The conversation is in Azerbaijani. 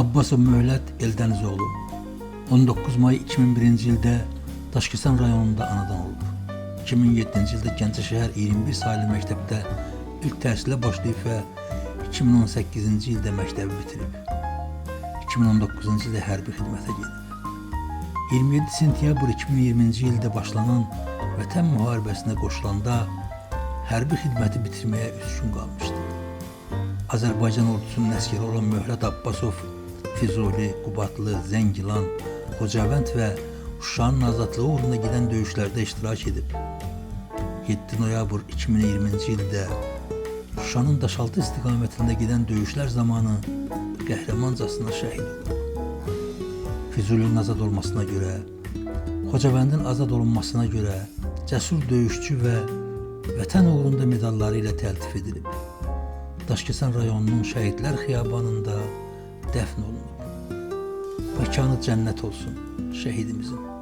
Abbasov Möhlət Eldənizoğlu 19 may 2001-ci ildə Daşkəsən rayonunda anadan olub. 2007-ci ildə Gəncəşəhər 21 saylı məktəbdə ilk təhsilə başlayıb və 2018-ci ildə məktəbi bitirib. 2019-cu ildə hərbi xidmətə gedib. 27 sentyabr 2020-ci ildə başlanan Vətən müharibəsinə qoşulanda hərbi xidməti bitirməyə 3 gün qalmışdı. Azərbaycan ordusunun əsgəri olan Möhlət Abbasov Füzuli, Qubadlı, Zəngilan, Xocavənd və Şuşanın azadlığı uğruna gedən döyüşlərdə iştirak edib. 7 noyabr 2020-ci ildə Şuşanın Daşaltı istiqamətində gedən döyüşlər zamanı qəhrəmancasına şəhid olub. Füzulinin azad olmasına görə, Xocavəndin azad olunmasına görə cəsur döyüşçü və Vətən uğrunda medalları ilə təltif edilib. Daşkəsən rayonunun Şəhidlər Xiyabanında dəfn olunub. Məkanı cənnət olsun şəhidimizin.